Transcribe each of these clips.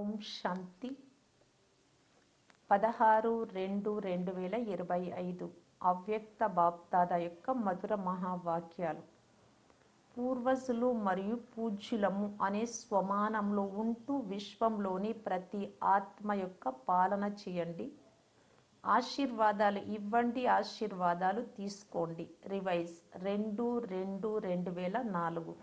ఓం శాంతి 16-2-2025 అవ్యక్త బాప్దాద యొక్క మధుర మహావాక్యాలు. పూర్వజులు మరియు పూజ్యులము అనే స్వమానంలో ఉంటూ విశ్వంలోని ప్రతి ఆత్మ యొక్క పాలన చేయండి. ఆశీర్వాదాలు ఇవ్వండి, ఆశీర్వాదాలు తీసుకోండి. రివైజ్ 2-2-2004.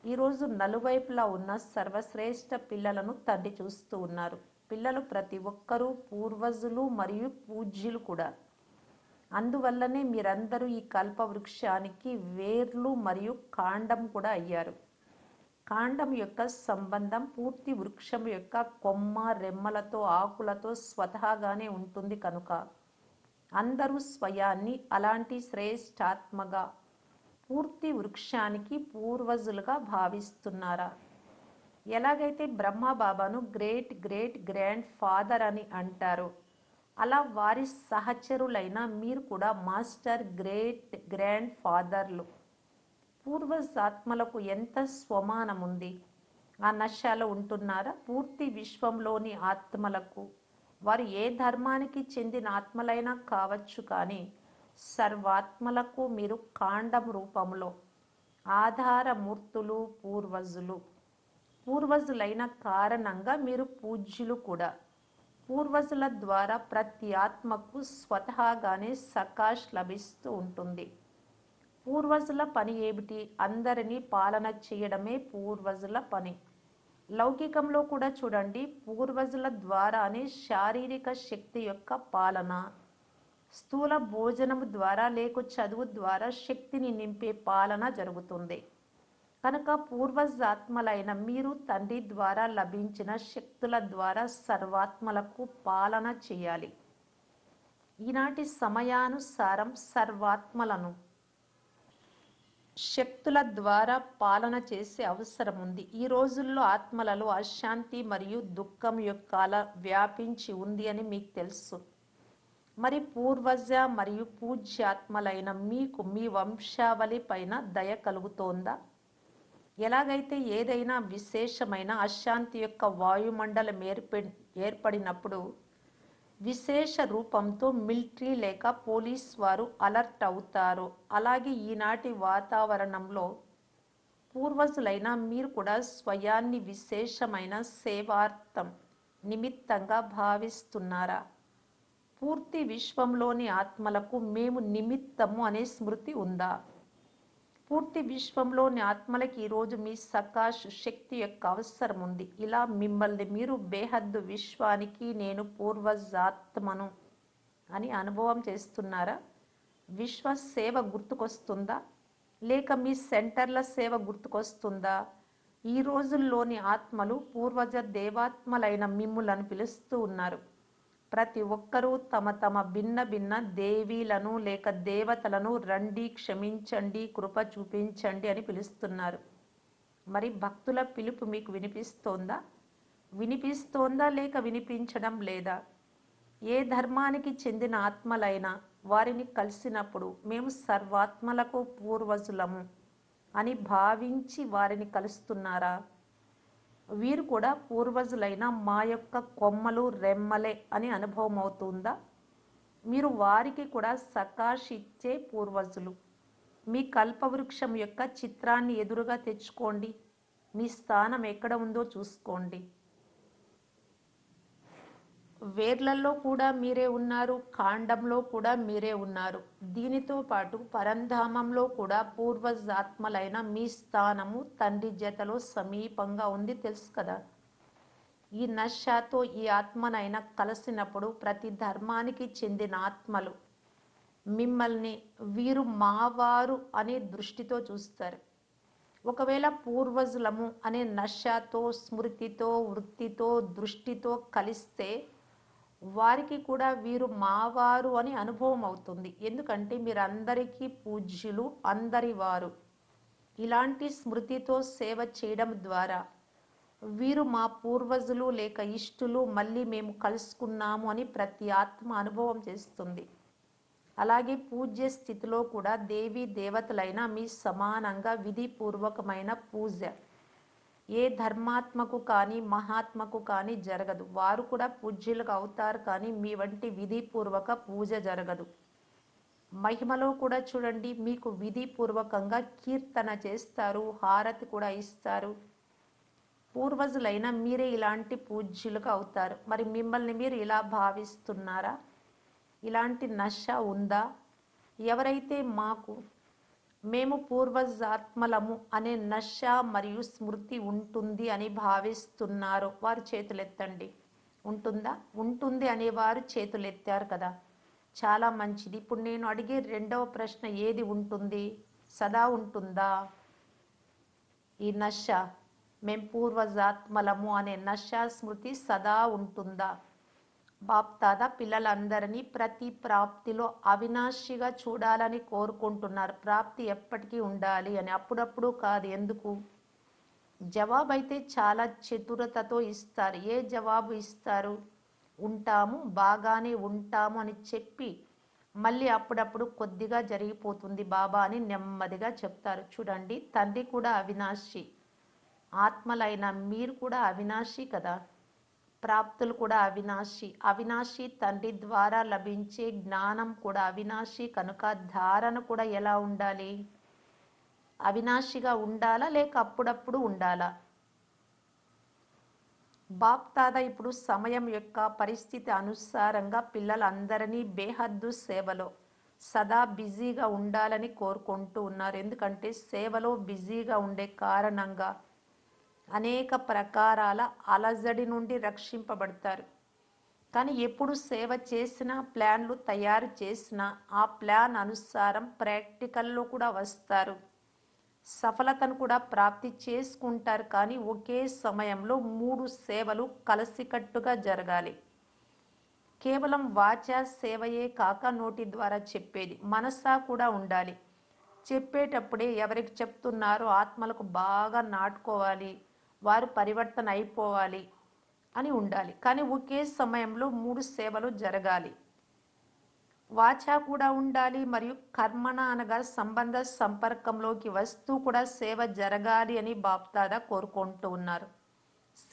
ఈరోజు నలువైపులా ఉన్న సర్వశ్రేష్ఠ పిల్లలను తండ్రి చూస్తూ ఉన్నారు. పిల్లలు ప్రతి ఒక్కరూ పూర్వజులు మరియు పూజ్యులు కూడా. అందువల్లనే మీరందరూ ఈ కల్పవృక్షానికి వేర్లు మరియు కాండం కూడా అయ్యారు. కాండం యొక్క సంబంధం పూర్తి వృక్షం యొక్క కొమ్మ, రెమ్మలతో, ఆకులతో స్వతహాగానే ఉంటుంది కనుక అందరూ స్వయాన్ని అలాంటి శ్రేష్ఠాత్మగా పూర్తి వృక్షానికి పూర్వజులుగా భావిస్తున్నారా? ఎలాగైతే బ్రహ్మబాబాను గ్రేట్ గ్రేట్ గ్రాండ్ ఫాదర్ అని అంటారో అలా వారి సహచరులైన మీరు కూడా మాస్టర్ గ్రేట్ గ్రాండ్ ఫాదర్లు. పూర్వజాత్మలకు ఎంత స్వమానం ఉంది? ఆ నశాలో ఉంటున్నారా? పూర్తి విశ్వంలోని ఆత్మలకు వారు ఏ ధర్మానికి చెందిన ఆత్మలైనా కావచ్చు, కానీ సర్వాత్మలకు మీరు కాండం రూపంలో ఆధారమూర్తులు, పూర్వజులు. పూర్వజులైన కారణంగా మీరు పూజ్యులు కూడా. పూర్వజుల ద్వారా ప్రతి ఆత్మకు స్వతహాగానే సకాష్ లభిస్తూ ఉంటుంది. పూర్వజుల పని ఏమిటి? అందరినీ పాలన చేయడమే పూర్వజుల పని. లౌకికంలో కూడా చూడండి, పూర్వజుల ద్వారానే శారీరక శక్తి యొక్క పాలన, స్థూల భోజనము ద్వారా లేక చదువు ద్వారా శక్తిని నింపే పాలన జరుగుతుంది. కనుక పూర్వజాత్మలైన మీరు తండ్రి ద్వారా లభించిన శక్తుల ద్వారా సర్వాత్మలకు పాలన చేయాలి. ఈనాటి సమయానుసారం సర్వాత్మలను శక్తుల ద్వారా పాలన చేసే అవసరం ఉంది. ఈ రోజుల్లో ఆత్మలలో అశాంతి మరియు దుఃఖం యొక్క అల వ్యాపించి ఉంది అని మీకు తెలుసు. మరి పూర్వజ మరియు పూజ్యాత్మలైన మీకు మీ వంశావళి పైన దయ కలుగుతోందా? ఎలాగైతే ఏదైనా విశేషమైన అశాంతి యొక్క వాయుమండలం ఏర్పడినప్పుడు విశేష రూపంతో మిలిటరీ లేక పోలీస్ వారు అలర్ట్ అవుతారో, అలాగే ఈనాటి వాతావరణంలో పూర్వజులైన మీరు కూడా స్వయాన్ని విశేషమైన సేవార్థం నిమిత్తంగా భావిస్తున్నారా? పూర్తి విశ్వంలోని ఆత్మలకు మేము నిమిత్తము అనే స్మృతి ఉందా? పూర్తి విశ్వంలోని ఆత్మలకి ఈరోజు మీ సకాష్ శక్తి యొక్క అవసరం ఉంది. ఇలా మిమ్మల్ని మీరు బేహద్దు విశ్వానికి నేను పూర్వజాత్మను అని అనుభవం చేస్తున్నారా? విశ్వ సేవ గుర్తుకొస్తుందా? లేక మీ సెంటర్ల సేవ గుర్తుకొస్తుందా? ఈ రోజుల్లోని ఆత్మలు పూర్వజ దేవాత్మలైన మిమ్ములను పిలుస్తూ ఉన్నారు. ప్రతి ఒక్కరూ తమ తమ భిన్న భిన్న దేవీలను లేక దేవతలను రండి, క్షమించండి, కృప చూపించండి అని పిలుస్తున్నారు. మరి భక్తుల పిలుపు మీకు వినిపిస్తోందా? వినిపిస్తోందా లేక వినిపించడం లేదా? ఏ ధర్మానికి చెందిన ఆత్మలైనా వారిని కలిసినప్పుడు మేము సర్వాత్మలకు పూర్వజులము అని భావించి వారిని కలుస్తున్నారా? వీరు కూడా పూర్వజులైన మా యొక్క కొమ్మలు, రెమ్మలే అని అనుభవం అవుతుందా? మీరు వారికి కూడా సకాష్ ఇచ్చే పూర్వజులు. మీ కల్పవృక్షం యొక్క చిత్రాన్ని ఎదురుగా తెచ్చుకోండి. మీ స్థానం ఎక్కడ ఉందో చూసుకోండి. వేర్లలో కూడా మీరే ఉన్నారు, కాండంలో కూడా మీరే ఉన్నారు. దీనితో పాటు పరంధామంలో కూడా పూర్వజాత్మలైన మీ స్థానము తండ్రి జతలో సమీపంగా ఉంది, తెలుసు కదా. ఈ నశాతో ఈ ఆత్మనైనా కలిసినప్పుడు ప్రతి ధర్మానికి చెందిన ఆత్మలు మిమ్మల్ని వీరు మావారు అనే దృష్టితో చూస్తారు. ఒకవేళ పూర్వజులము అనే నశాతో, స్మృతితో, వృత్తితో, దృష్టితో కలిస్తే వారికి కూడా వీరు మావారు అని అనుభవం అవుతుంది. ఎందుకంటే మీరందరికీ పూజ్యులు, అందరి వారు. ఇలాంటి స్మృతితో సేవ చేయడం ద్వారా వీరు మా పూర్వజులు లేక ఇష్టులు, మళ్ళీ మేము కలుసుకున్నాము అని ప్రతి ఆత్మ అనుభవం చేస్తుంది. అలాగే పూజ్య స్థితిలో కూడా దేవీ దేవతలైన మీ సమానంగా విధిపూర్వకమైన పూజ ఏ ధర్మాత్మకు కానీ మహాత్మకు కానీ జరగదు. వారు కూడా పూజ్యులుగా అవుతారు కానీ మీ వంటి విధిపూర్వక పూజ జరగదు. మహిమలో కూడా చూడండి, మీకు విధిపూర్వకంగా కీర్తన చేస్తారు, హారతి కూడా ఇస్తారు. పూర్వజులైన మీరే ఇలాంటి పూజ్యులుగా అవుతారు. మరి మిమ్మల్ని మీరు ఇలా భావిస్తున్నారా? ఇలాంటి నశ ఉందా? ఎవరైతే మేము పూర్వజాత్మలము అనే నశ మరియు స్మృతి ఉంటుంది అని భావిస్తున్నారో వారు చేతులెత్తండి. ఉంటుందా? ఉంటుంది అనేవారు చేతులెత్తారు కదా, చాలా మంచిది. ఇప్పుడు నేను అడిగే రెండవ ప్రశ్న, ఏది ఉంటుంది? సదా ఉంటుందా ఈ నశ? మేం పూర్వజాత్మలము అనే నశ స్మృతి సదా ఉంటుందా? బాప్దాదా పిల్లలందరినీ ప్రతి ప్రాప్తిలో అవినాశిగా చూడాలని కోరుకుంటున్నారు. ప్రాప్తి ఎప్పటికీ ఉండాలి అని. అప్పుడప్పుడు కాదు. ఎందుకు? జవాబు అయితే చాలా చతురతతో ఇస్తారు. ఏ జవాబు ఇస్తారు? ఉంటాము, బాగానే ఉంటాము అని చెప్పి మళ్ళీ అప్పుడప్పుడు కొద్దిగా జరిగిపోతుంది బాబా అని నెమ్మదిగా చెప్తారు. చూడండి, తండ్రి కూడా అవినాశి, ఆత్మలైన మీరు కూడా అవినాశి కదా. ప్రాప్తులు కూడా అవినాశి. అవినాశి తండ్రి ద్వారా లభించే జ్ఞానం కూడా అవినాశి కనుక ధారణ కూడా ఎలా ఉండాలి? అవినాశిగా ఉండాలా లేక అప్పుడప్పుడు ఉండాలా? బాప్ దాదా ఇప్పుడు సమయం యొక్క పరిస్థితి అనుసారంగా పిల్లలందరినీ బేహద్దు సేవలో సదా బిజీగా ఉండాలని కోరుకుంటూ ఉన్నారు. ఎందుకంటే సేవలో బిజీగా ఉండే కారణంగా అనేక ప్రకారాల అలజడి నుండి రక్షింపబడతారు. కానీ ఎప్పుడు సేవ చేసినా, ప్లాన్లు తయారు చేసినా ఆ ప్లాన్ అనుసారం ప్రాక్టికల్లో కూడా వస్తారు, సఫలతను కూడా ప్రాప్తి చేసుకుంటారు. కానీ ఒకే సమయంలో 3 సేవలు కలిసికట్టుగా జరగాలి. కేవలం వాచా సేవయే కాక నోటి ద్వారా చెప్పేది, మనసా కూడా ఉండాలి. చెప్పేటప్పుడే ఎవరికి చెప్తున్నారో ఆత్మలకు బాగా నాటుకోవాలి, వారు పరివర్తన అయిపోవాలి అని ఉండాలి. కానీ ఒకే సమయంలో 3 సేవలు జరగాలి. వాచా కూడా ఉండాలి మరియు కర్మణ అనగా సంబంధ సంపర్కంలోకి వస్తూ కూడా సేవ జరగాలి అని బాప్దాదా కోరుకుంటూ ఉన్నారు.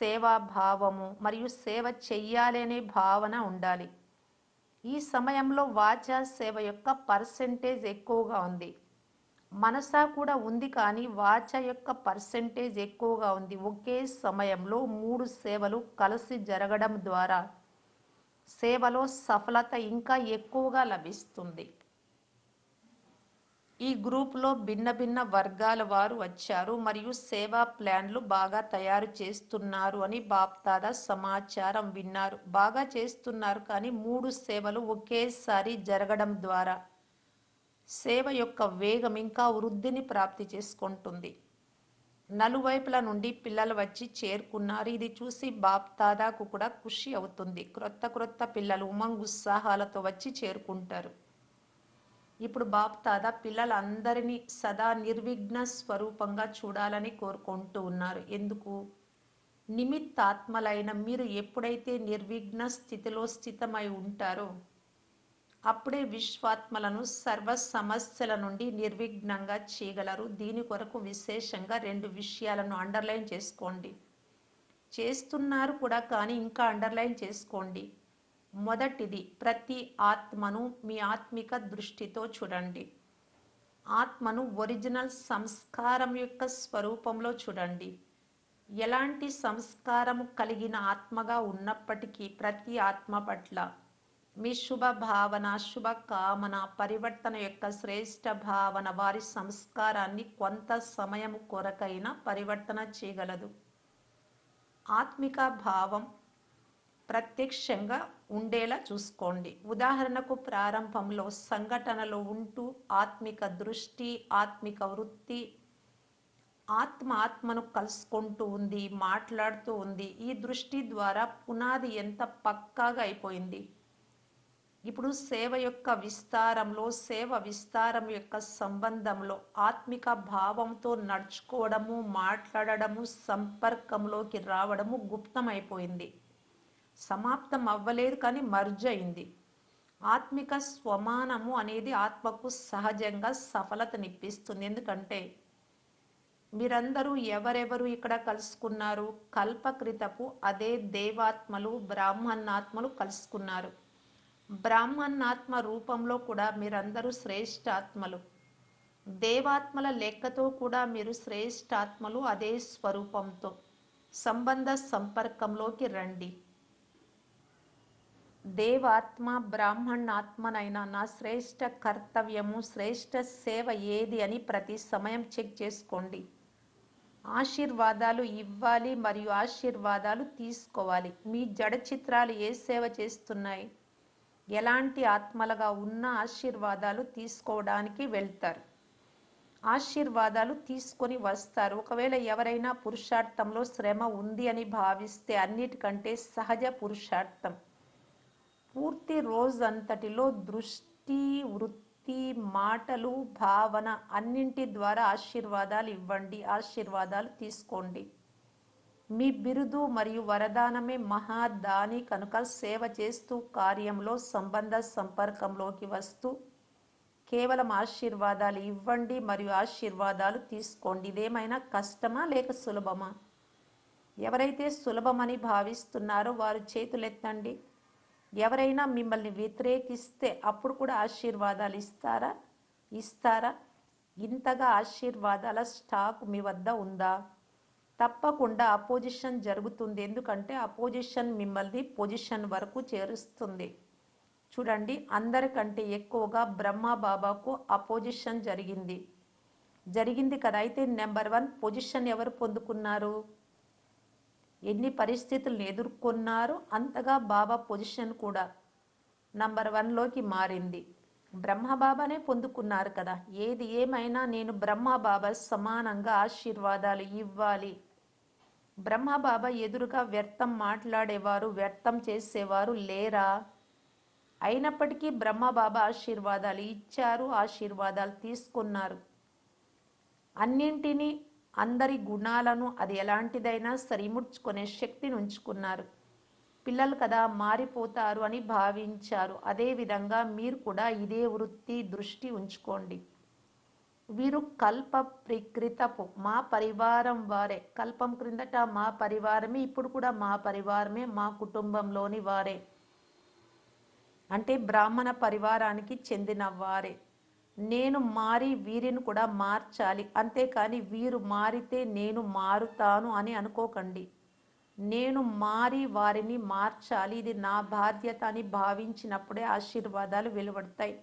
సేవా భావము మరియు సేవ చెయ్యాలి అనే భావన ఉండాలి. ఈ సమయంలో వాచా సేవ యొక్క పర్సెంటేజ్ ఎక్కువగా ఉంది. మనసా కూడా ఉంది కానీ వాచ యొక్క పర్సెంటేజ్ ఎక్కువగా ఉంది. ఒకే సమయంలో 3 సేవలు కలిసి జరగడం ద్వారా సేవలో సఫలత ఇంకా ఎక్కువగా లభిస్తుంది. ఈ గ్రూపులో భిన్న భిన్న వర్గాల వారు వచ్చారు మరియు సేవా ప్లాన్లు బాగా తయారు చేస్తున్నారు అని బాప్దాదా సమాచారం విన్నారు. బాగా చేస్తున్నారు కానీ 3 సేవలు ఒకేసారి జరగడం ద్వారా సేవ యొక్క వేగం ఇంకా వృద్ధిని ప్రాప్తి చేసుకుంటుంది. నలువైపుల నుండి పిల్లలు వచ్చి చేరుకున్నారు. ఇది చూసి బాప్ దాదాకు కూడా ఖుషి అవుతుంది. క్రొత్త పిల్లలు ఉమంగ్ ఉత్సాహాలతో వచ్చి చేరుకుంటారు. ఇప్పుడు బాప్ దాదా పిల్లలందరినీ సదా నిర్విఘ్న స్వరూపంగా చూడాలని కోరుకుంటూ ఉన్నారు. ఎందుకు? నిమిత్తాత్మలైన మీరు ఎప్పుడైతే నిర్విఘ్న స్థితిలో స్థితమై ఉంటారో అప్పుడే విశ్వాత్మలను సర్వ సమస్యల నుండి నిర్విఘ్నంగా చేయగలరు. దీని కొరకు విశేషంగా 2 విషయాలను అండర్లైన్ చేసుకోండి. చేస్తున్నారు కూడా కానీ ఇంకా అండర్లైన్ చేసుకోండి. మొదటిది, ప్రతి ఆత్మను మీ ఆత్మిక దృష్టితో చూడండి. ఆత్మను ఒరిజినల్ సంస్కారం యొక్క స్వరూపంలో చూడండి. ఎలాంటి సంస్కారము కలిగిన ఆత్మగా ఉన్నప్పటికీ ప్రతి ఆత్మ పట్ల మీ శుభ భావన, శుభ కామన, పరివర్తన యొక్క శ్రేష్ట భావన వారి సంస్కారాన్ని కొంత సమయం కొరకైనా పరివర్తన చేయగలదు. ఆత్మిక భావం ప్రత్యక్షంగా ఉండేలా చూసుకోండి. ఉదాహరణకు ప్రారంభంలో సంఘటనలో ఉంటూ ఆత్మిక దృష్టి, ఆత్మిక వృత్తి, ఆత్మను కలుసుకుంటూ ఉంది, మాట్లాడుతూ ఉంది. ఈ దృష్టి ద్వారా పునాది ఎంత పక్కాగా అయిపోయింది. ఇప్పుడు సేవ యొక్క విస్తారంలో, సేవ విస్తారం యొక్క సంబంధంలో ఆత్మిక భావంతో నడుచుకోవడము, మాట్లాడడము, సంపర్కంలోకి రావడము గుప్తమైపోయింది. సమాప్తం అవ్వలేదు కానీ మర్జ్ అయింది. ఆత్మిక స్వమానము అనేది ఆత్మకు సహజంగా సఫలతనిప్పిస్తుంది. ఎందుకంటే మీరందరూ ఎవరెవరు ఇక్కడ కలుసుకున్నారు? కల్పకృతపు అదే దేవాత్మలు, బ్రాహ్మణాత్మలు కలుసుకున్నారు. బ్రాహ్మణాత్మ రూపంలో కూడా మీరందరూ శ్రేష్ఠాత్మలు. దేవాత్మల లెక్కతో కూడా మీరు శ్రేష్ఠాత్మలు. అదే స్వరూపంతో సంబంధ సంపర్కంలోకి రండి. దేవాత్మ బ్రాహ్మణాత్మనైనా నా శ్రేష్ఠ కర్తవ్యము, శ్రేష్ఠ సేవ ఏది అని ప్రతి సమయం చెక్ చేసుకోండి. ఆశీర్వాదాలు ఇవ్వాలి మరియు ఆశీర్వాదాలు తీసుకోవాలి. మీ జడ చిత్రాలు ఏ సేవ చేస్తున్నాయి? ఎలాంటి ఆత్మలుగా ఉన్న ఆశీర్వాదాలు తీసుకోవడానికి వెళ్తారు. ఆశీర్వాదాలు తీసుకొని వస్తారు. ఒకవేళ ఎవరైనా పురుషార్థంలో శ్రమ ఉంది అని భావిస్తే అన్నిటికంటే సహజ పురుషార్థం. పూర్తి రోజంతటిలో దృష్టి, వృత్తి, మాటలు, భావన అన్నింటి ద్వారా ఆశీర్వాదాలు ఇవ్వండి, ఆశీర్వాదాలు తీసుకోండి. మీ బిరుదు మరియు వరదానమే మహాదాని కనుక సేవ చేస్తూ కార్యంలో సంబంధ సంపర్కంలోకి వస్తూ కేవలం ఆశీర్వాదాలు ఇవ్వండి మరియు ఆశీర్వాదాలు తీసుకోండి. ఇదేమైనా కష్టమా లేక సులభమా? ఎవరైతే సులభమని భావిస్తున్నారో వారు చేతులెత్తండి. ఎవరైనా మిమ్మల్ని వ్యతిరేకిస్తే అప్పుడు కూడా ఆశీర్వాదాలు ఇస్తారా? ఇంతగా ఆశీర్వాదాల స్టాక్ మీ వద్ద ఉందా? తప్పకుండా అపోజిషన్ జరుగుతుంది. ఎందుకంటే అపోజిషన్ మిమ్మల్ని పొజిషన్ వరకు చేరుస్తుంది. చూడండి, అందరికంటే ఎక్కువగా బ్రహ్మబాబాకు అపోజిషన్ జరిగింది కదా. అయితే నెంబర్ 1 పొజిషన్ ఎవరు పొందుకున్నారు? ఎన్ని పరిస్థితులను ఎదుర్కొన్నారో అంతగా బాబా పొజిషన్ కూడా నంబర్ 1లోకి మారింది. బ్రహ్మబాబానే పొందుకున్నారు కదా. ఏది ఏమైనా నేను బ్రహ్మబాబా సమానంగా ఆశీర్వాదాలు ఇవ్వాలి. బ్రహ్మబాబా ఎదురుగా వ్యర్థం మాట్లాడేవారు, వ్యర్థం చేసేవారు లేరా? అయినప్పటికీ బ్రహ్మబాబా ఆశీర్వాదాలు ఇచ్చారు, ఆశీర్వాదాలు తీసుకున్నారు. అన్నింటినీ, అందరి గుణాలను, అది ఎలాంటిదైనా సరిముడ్చుకునే శక్తిని ఉంచుకున్నారు. పిల్లలు కదా, మారిపోతారు అని భావించారు. అదేవిధంగా మీరు కూడా ఇదే వృత్తి, దృష్టి ఉంచుకోండి. వీరు కల్ప ప్రకృతపు మా పరివారం వారే. కల్పం క్రిందట మా పరివారమే, ఇప్పుడు కూడా మా పరివారమే, మా కుటుంబంలోని వారే. అంటే బ్రాహ్మణ పరివారానికి చెందిన వారే. నేను మారి వీరిని కూడా మార్చాలి. అంతేకాని వీరు మారితే నేను మారుతాను అని అనుకోకండి. నేను మారి వారిని మార్చాలి, ఇది నా బాధ్యత అని భావించినప్పుడే ఆశీర్వాదాలు వెలువడతాయి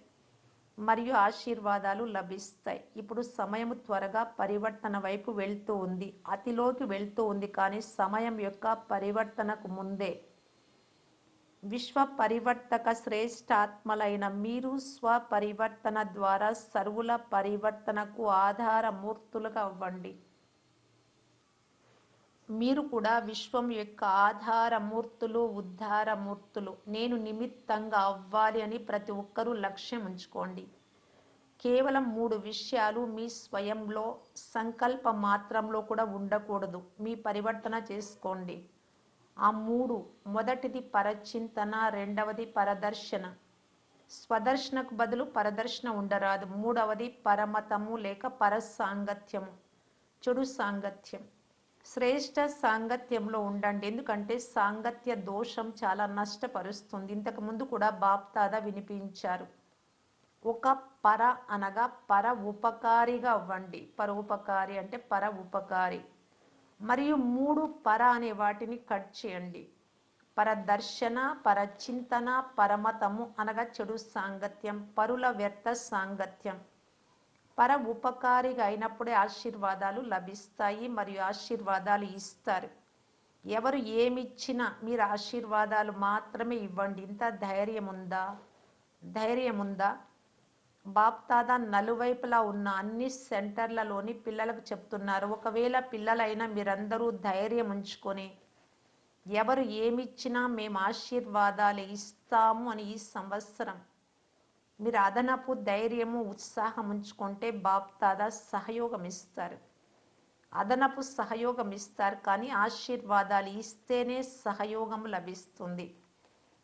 మరియు ఆశీర్వాదాలు లభిస్తాయి. ఇప్పుడు సమయం త్వరగా పరివర్తన వైపు వెళ్తూ ఉంది, అతిలోకి వెళ్తూ ఉంది. కానీ సమయం యొక్క పరివర్తనకు ముందే విశ్వ పరివర్తక శ్రేష్ఠాత్మలైన మీరు స్వపరివర్తన ద్వారా సర్వుల పరివర్తనకు ఆధారమూర్తులుగా అవ్వండి. మీరు కూడా విశ్వం యొక్క ఆధారమూర్తులు, ఉద్ధారమూర్తులు. నేను నిమిత్తంగా అవ్వాలి అని ప్రతి ఒక్కరూ లక్ష్యం ఉంచుకోండి. కేవలం 3 విషయాలు మీ స్వయంలో సంకల్ప మాత్రంలో కూడా ఉండకూడదు. మీ పరివర్తన చేసుకోండి. ఆ 3: మొదటిది పరచింతన, రెండవది పరదర్శన. స్వదర్శనకు బదులు పరదర్శన ఉండరాదు. మూడవది పరమతము లేక పరసాంగత్యము, చెడు సాంగత్యం. శ్రేష్ఠ సాంగత్యంలో ఉండండి, ఎందుకంటే సాంగత్య దోషం చాలా నష్టపరుస్తుంది. ఇంతకుముందు కూడా బాప్దాదా వినిపించారు. ఒక పర అనగా పర ఉపకారిగా అవ్వండి. పరోపకారి అంటే పర ఉపకారి. మరియు 3 పర అనే వాటిని కట్ చేయండి. పరదర్శన, పరచింతన, పరమతము అనగా చెడు సాంగత్యం, పరుల వ్యర్థ సాంగత్యం. పర ఉపకారిగా అయినప్పుడే ఆశీర్వాదాలు లభిస్తాయి మరియు ఆశీర్వాదాలు ఇస్తారు. ఎవరు ఏమిచ్చినా మీరు ఆశీర్వాదాలు మాత్రమే ఇవ్వండి. ఇంత ధైర్యం ఉందా? బాప్దాదా నలువైపులా ఉన్న అన్ని సెంటర్లలోని పిల్లలకు చెప్తున్నారు. ఒకవేళ పిల్లలైనా మీరందరూ ధైర్యం ఉంచుకొని ఎవరు ఏమిచ్చినా మేము ఆశీర్వాదాలు ఇస్తాము అని ఈ సంవత్సరం మీరు అదనపు ధైర్యము, ఉత్సాహం ఉంచుకుంటే బాప్దాదా సహయోగం ఇస్తారు. అదనపు సహయోగం ఇస్తారు, కానీ ఆశీర్వాదాలు ఇస్తేనే సహయోగం లభిస్తుంది.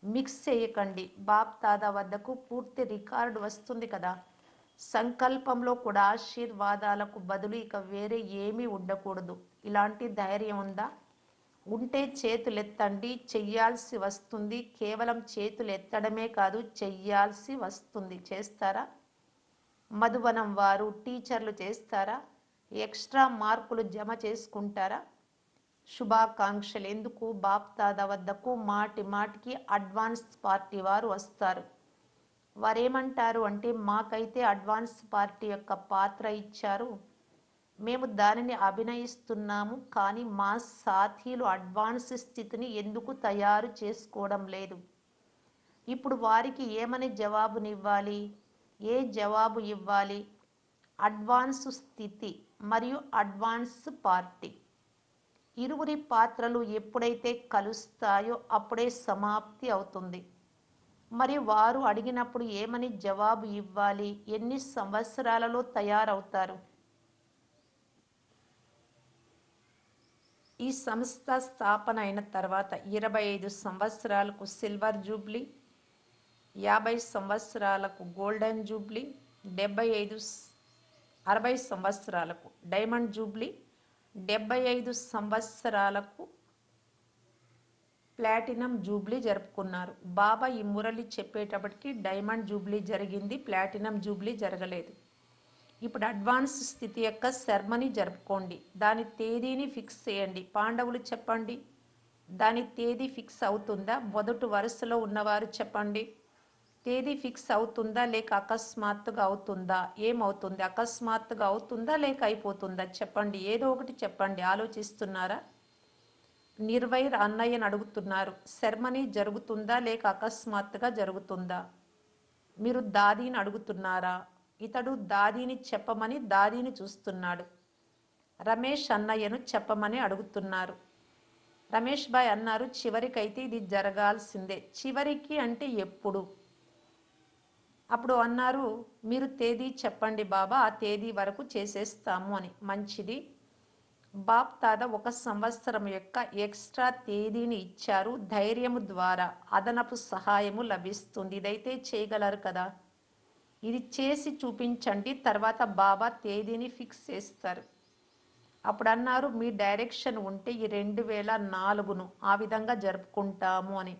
మిక్స్ చేయకండి. బాప్దాదా వద్దకు పూర్తి రికార్డు వస్తుంది కదా. సంకల్పంలో కూడా ఆశీర్వాదాలకు బదులు ఇక వేరే ఏమీ ఉండకూడదు. ఇలాంటి ధైర్యం ఉందా? ఉంటే చేతులెత్తండి. చెయ్యాల్సి వస్తుంది. కేవలం చేతులు ఎత్తడమే కాదు, చెయ్యాల్సి వస్తుంది. చేస్తారా? మధువనం వారు టీచర్లు చేస్తారా? ఎక్స్ట్రా మార్కులు జమ చేసుకుంటారా? శుభాకాంక్షలు. ఎందుకు? బాప్దాదా వద్దకు మాటి మాటికి అడ్వాన్స్ పార్టీ వారు వస్తారు. వారేమంటారు అంటే, మాకైతే అడ్వాన్స్ పార్టీ యొక్క పాత్ర ఇచ్చారు, మేము దానిని అభినయిస్తున్నాము, కానీ మా సాథీలు అడ్వాన్స్ స్థితిని ఎందుకు తయారు చేసుకోవడం లేదు? ఇప్పుడు వారికి ఏమని జవాబునివ్వాలి? ఏ జవాబు ఇవ్వాలి? అడ్వాన్స్ స్థితి మరియు అడ్వాన్స్ పార్టీ ఇరువురి పాత్రలు ఎప్పుడైతే కలుస్తాయో అప్పుడే సమాప్తి అవుతుంది. మరి వారు అడిగినప్పుడు ఏమని జవాబు ఇవ్వాలి? ఎన్ని సంవత్సరాలలో తయారవుతారు? ఈ సంస్థ స్థాపన అయిన తర్వాత 25 సంవత్సరాలకు సిల్వర్ జూబ్లీ, 50 సంవత్సరాలకు గోల్డెన్ జూబ్లీ, 60 సంవత్సరాలకు డైమండ్ జూబ్లీ, 75 సంవత్సరాలకు ప్లాటినం జూబ్లీ జరుపుకున్నారు. బాబా ఈ మురళి చెప్పేటప్పటికి డైమండ్ జూబ్లీ జరిగింది, ప్లాటినం జూబ్లీ జరగలేదు. ఇప్పుడు అడ్వాన్స్ స్థితి యొక్క సెర్మనీ జరుపుకోండి. దాని తేదీని ఫిక్స్ చేయండి. పాండవులు చెప్పండి, దాని తేదీ ఫిక్స్ అవుతుందా? మొదటి వరుసలో ఉన్నవారు చెప్పండి, తేదీ ఫిక్స్ అవుతుందా లేక అకస్మాత్తుగా అవుతుందా? ఏమవుతుంది? అకస్మాత్తుగా అవుతుందా లేక అయిపోతుందా? చెప్పండి, ఏదో ఒకటి చెప్పండి. ఆలోచిస్తున్నారా? నిర్వైర్ అన్నయ్యని అడుగుతున్నారు, సెర్మనీ జరుగుతుందా లేక అకస్మాత్తుగా జరుగుతుందా? మీరు దాదీని అడుగుతున్నారా? ఇతడు దాదీని చెప్పమని దాదీని చూస్తున్నాడు. రమేష్ అన్నయ్యను చెప్పమని అడుగుతున్నారు. రమేష్ బాయ్ అన్నారు, చివరికైతే ఇది జరగాల్సిందే. చివరికి అంటే ఎప్పుడు? అప్పుడు అన్నారు, మీరు తేదీ చెప్పండి బాబా, ఆ తేదీ వరకు చేసేస్తాము అని. మంచిది. బాప్ దాదా 1 సంవత్సరం యొక్క ఎక్స్ట్రా తేదీని ఇచ్చారు. ధైర్యము ద్వారా అదనపు సహాయము లభిస్తుంది. ఇదైతే చేయగలరు కదా? ఇది చేసి చూపించండి, తర్వాత బాబా తేదీని ఫిక్స్ చేస్తారు. అప్పుడు అన్నారు, మీ డైరెక్షన్ ఉంటే ఈ 2004ను ఆ విధంగా జరుపుకుంటాము అని.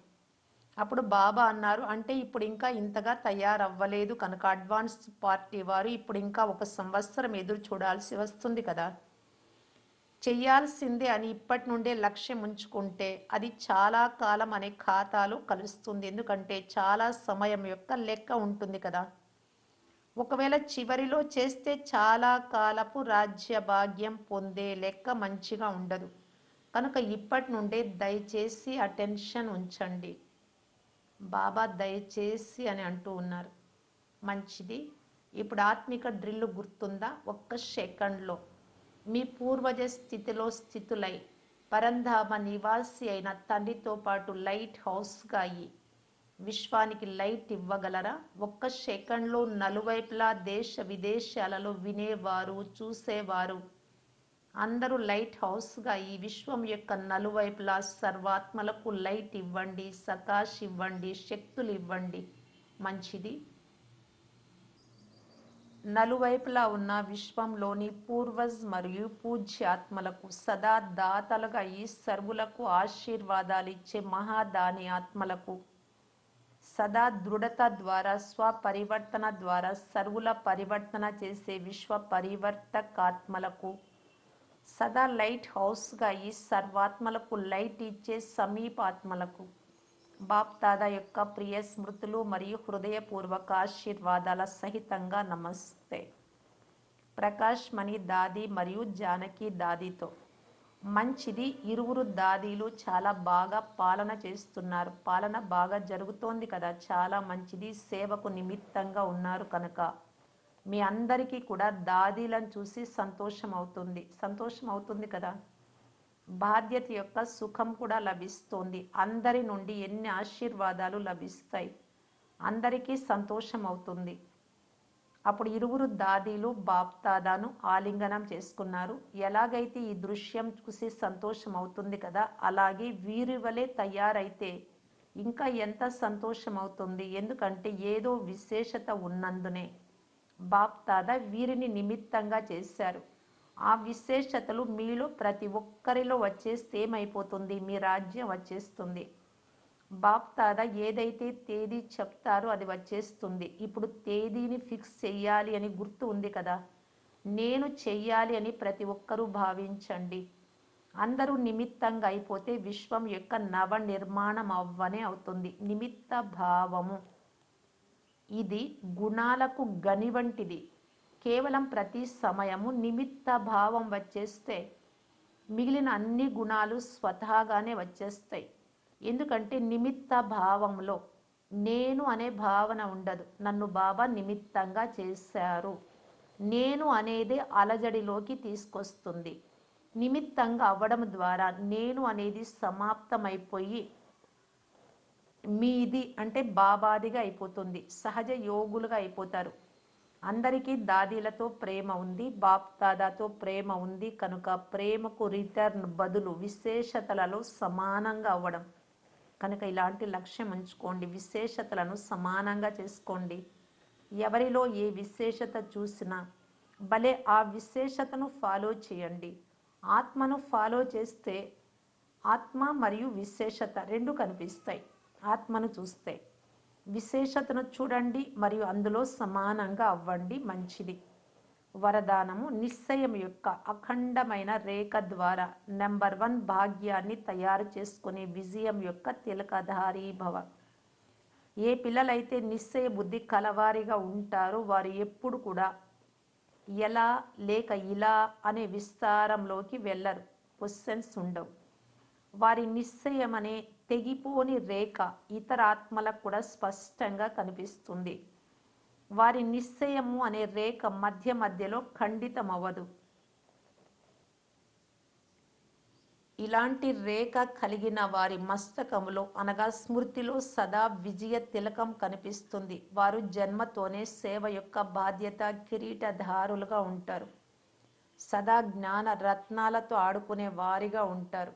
అప్పుడు బాబా అన్నారు, అంటే ఇప్పుడు ఇంకా ఇంతగా తయారవ్వలేదు కనుక అడ్వాన్స్ పార్టీ వారు ఇప్పుడు ఇంకా 1 సంవత్సరం ఎదురు చూడాల్సి వస్తుంది కదా. చెయ్యాల్సిందే అని ఇప్పటి నుండే లక్ష్యం ఉంచుకుంటే అది చాలా కాలం అనే ఖాతాలో కలుస్తుంది. ఎందుకంటే చాలా సమయం యొక్క లెక్క ఉంటుంది కదా. ఒకవేళ చివరిలో చేస్తే చాలా కాలపు రాజ్య భాగ్యం పొందే లెక్క మంచిగా ఉండదు. కనుక ఇప్పటి నుండే దయచేసి అటెన్షన్ ఉంచండి. బాబా దయచేసి అని అంటూ ఉన్నారు. మంచిది. ఇప్పుడు ఆత్మిక డ్రిల్ గుర్తుందా? 1 సెకండ్లో మీ పూర్వజ స్థితిలో స్థితులై పరంధామ నివాసి అయిన తండ్రితో పాటు లైట్ హౌస్గా అయ్యి విశ్వానికి లైట్ ఇవ్వగలరా? 1 సెకండ్లో నలువైపులా దేశ విదేశాలలో వినేవారు, చూసేవారు అందరూ లైట్ హౌస్గా ఈ విశ్వం యొక్క నలువైపులా సర్వాత్మలకు లైట్ ఇవ్వండి, సకాష్ ఇవ్వండి, శక్తులు ఇవ్వండి. మంచిది. నలువైపులా ఉన్న విశ్వంలోని పూర్వజ్ మరియు పూజ్యాత్మలకు సదా దాతలుగా ఈ సర్వులకు ఆశీర్వాదాలిచ్చే మహాదాని ఆత్మలకు సదా దృఢత ద్వారా స్వపరివర్తన ద్వారా సర్వుల పరివర్తన చేసే విశ్వ పరివర్తకాత్మలకు సదా లైట్ హౌస్గా ఈ సర్వాత్మలకు లైట్ ఇచ్చే సమీపాత్మలకు బాప్ దాదా యొక్క ప్రియ స్మృతులు మరియు హృదయపూర్వక ఆశీర్వాదాల సహితంగా నమస్తే. ప్రకాష్ మణి దాది మరియు జానకి దాదితో. మంచిది. ఇరువురు దాదీలు చాలా బాగా పాలన చేస్తున్నారు. పాలన బాగా జరుగుతోంది కదా, చాలా మంచిది. సేవకు నిమిత్తంగా ఉన్నారు కనుక మీ అందరికీ కూడా దాదీలను చూసి సంతోషం అవుతుంది. సంతోషం అవుతుంది కదా. బాధ్యత యొక్క సుఖం కూడా లభిస్తోంది. అందరి నుండి ఎన్ని ఆశీర్వాదాలు లభిస్తాయి, అందరికీ సంతోషం అవుతుంది. అప్పుడు ఇరువురు దాదీలు బాప్ దాదాను ఆలింగనం చేసుకున్నారు. ఎలాగైతే ఈ దృశ్యం చూసి సంతోషం అవుతుంది కదా, అలాగే వీరి వలె తయారైతే ఇంకా ఎంత సంతోషం అవుతుంది. ఎందుకంటే ఏదో విశేషత ఉన్నందునే బాప్ దాదా వీరిని నిమిత్తంగా చేశారు. ఆ విశేషతలు మీలో ప్రతి ఒక్కరిలో వచ్చేస్తే ఏమైపోతుంది, మీ రాజ్యం వచ్చేస్తుంది. బాప్ దాదా ఏదైతే తేదీ చెప్తారో అది వచ్చేస్తుంది. ఇప్పుడు తేదీని ఫిక్స్ చెయ్యాలి అని గుర్తు ఉంది కదా, నేను చెయ్యాలి అని ప్రతి ఒక్కరూ భావించండి. అందరూ నిమిత్తంగా అయిపోతే విశ్వం యొక్క నవ నిర్మాణం అవ్వనే అవుతుంది. నిమిత్త భావము ఇది గుణాలకు గని వంటిది. కేవలం ప్రతి సమయము నిమిత్త భావం వచ్చేస్తే మిగిలిన అన్ని గుణాలు స్వతహాగానే వచ్చేస్తాయి. ఎందుకంటే నిమిత్త భావంలో నేను అనే భావన ఉండదు. నన్ను బాబా నిమిత్తంగా చేశారు, నేను అనేది అలజడిలోకి తీసుకొస్తుంది. నిమిత్తంగా అవ్వడం ద్వారా నేను అనేది సమాప్తమైపోయి మీది అంటే బాబాదిగా అయిపోతుంది. సహజ యోగులుగా అయిపోతారు. అందరికీ దాదీలతో ప్రేమ ఉంది, బాప్ దాదాతో ప్రేమ ఉంది. కనుక ప్రేమకు రిటర్న్ బదులు విశేషతలలో సమానంగా అవ్వడం. కనుక ఇలాంటి లక్ష్యం ఉంచుకోండి, విశేషతలను సమానంగా చేసుకోండి. ఎవరిలో ఏ విశేషత చూసినా భలే ఆ విశేషతను ఫాలో చేయండి. ఆత్మను ఫాలో చేస్తే ఆత్మ మరియు విశేషత రెండు కనిపిస్తాయి. ఆత్మను చూస్తే విశేషతను చూడండి మరియు అందులో సమానంగా అవ్వండి. మంచిది. వరదానము నిశ్చయం యొక్క అఖండమైన రేఖ ద్వారా నెంబర్ 1 భాగ్యాన్ని తయారు చేసుకునే విజయం యొక్క తిలకధారీ భవ. ఏ పిల్లలైతే నిశ్చయ బుద్ధి కలవారిగా ఉంటారో వారు ఎప్పుడు కూడా ఎలా లేక ఇలా అనే విస్తారంలోకి వెళ్ళరు. క్వశ్చన్స్ ఉండవు. వారి నిశ్చయం అనే తెగిపోని రేఖ ఇతర ఆత్మలకు కూడా స్పష్టంగా కనిపిస్తుంది. వారి నిశ్చయము అనే రేఖ మధ్య మధ్యలో ఖండితమవ్వదు. ఇలాంటి రేఖ కలిగిన వారి మస్తకములో అనగా స్మృతిలో సదా విజయ తిలకం కనిపిస్తుంది. వారు జన్మతోనే సేవ యొక్క బాధ్యత కిరీటధారులుగా ఉంటారు. సదా జ్ఞాన రత్నాలతో ఆడుకునే వారిగా ఉంటారు.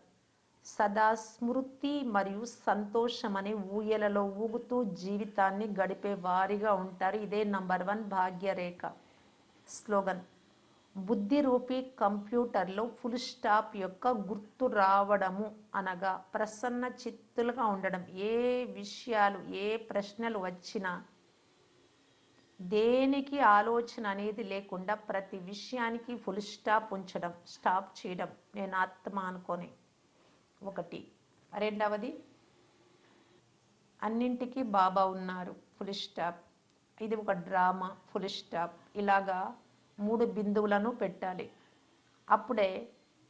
సదా స్మృతి మరియు సంతోషం అనే ఊయలలో ఊగుతూ జీవితాన్ని గడిపే వారిగా ఉంటారు. ఇదే నంబర్ 1 భాగ్యరేఖ. స్లోగన్: బుద్ధి రూపీ కంప్యూటర్లో ఫుల్ స్టాప్ యొక్క గుర్తు రావడము అనగా ప్రసన్న చిత్తులుగా ఉండడం. ఏ విషయాలు ఏ ప్రశ్నలు వచ్చినా దేనికి ఆలోచన అనేది లేకుండా ప్రతి విషయానికి ఫుల్ స్టాప్ ఉంచడం, స్టాప్ చేయడం. నేను ఆత్మ అనుకొని ఒకటి. రెండవది అన్నింటికీ బాబా ఉన్నారు, ఫుల్ స్టాప్. ఇది ఒక డ్రామా, ఫుల్ స్టాప్. ఇలాగా 3 బిందువులను పెట్టాలి. అప్పుడే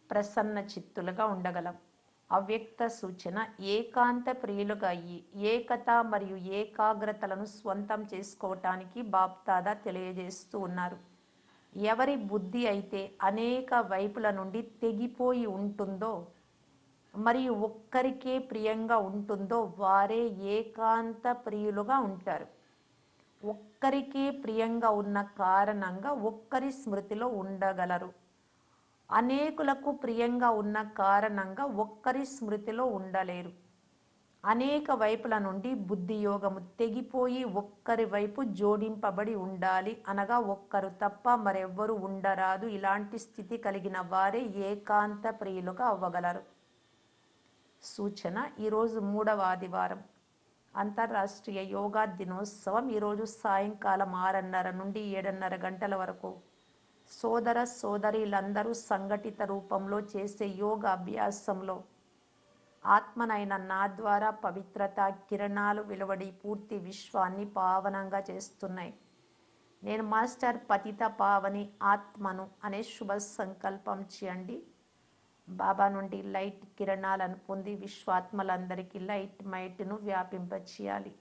ప్రసన్న చిత్తులుగా ఉండగలం. అవ్యక్త సూచన: ఏకాంత ప్రియులుగా అయ్యి ఏకత మరియు ఏకాగ్రతలను స్వంతం చేసుకోవటానికి బాప్ దాదా తెలియజేస్తూ ఉన్నారు. ఎవరి బుద్ధి అయితే అనేక వైపుల నుండి తెగిపోయి ఉంటుందో మరియు ఒక్కరికే ప్రియంగా ఉంటుందో వారే ఏకాంత ప్రియులుగా ఉంటారు. ఒక్కరికే ప్రియంగా ఉన్న కారణంగా ఒక్కరి స్మృతిలో ఉండగలరు. అనేకులకు ప్రియంగా ఉన్న కారణంగా ఒక్కరి స్మృతిలో ఉండలేరు. అనేక వైపుల నుండి బుద్ధి యోగము తెగిపోయి ఒక్కరి వైపు జోడింపబడి ఉండాలి. అనగా ఒక్కరు తప్ప మరెవ్వరూ ఉండరాదు. ఇలాంటి స్థితి కలిగిన వారే ఏకాంత ప్రియులుగా అవ్వగలరు. సూచన: ఈరోజు 3వ ఆదివారం, అంతర్రాష్ట్రీయ యోగా దినోత్సవం. ఈరోజు సాయంకాలం 6:30 నుండి 7:30 గంటల వరకు సోదర సోదరీలందరూ సంఘటిత రూపంలో చేసే యోగా అభ్యాసంలో ఆత్మనైన నా ద్వారా పవిత్రత కిరణాలు వెలువడి పూర్తి విశ్వాన్ని పావనంగా చేస్తున్నాయి. నేను మాస్టర్ పతిత పావని ఆత్మను అనే శుభ సంకల్పం చేయండి. బాబా నుండి లైట్ కిరణాలను పొంది విశ్వాత్మలందరికీ లైట్ మైట్ను వ్యాపింపచేయాలి.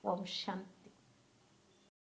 ఓం శాంతి.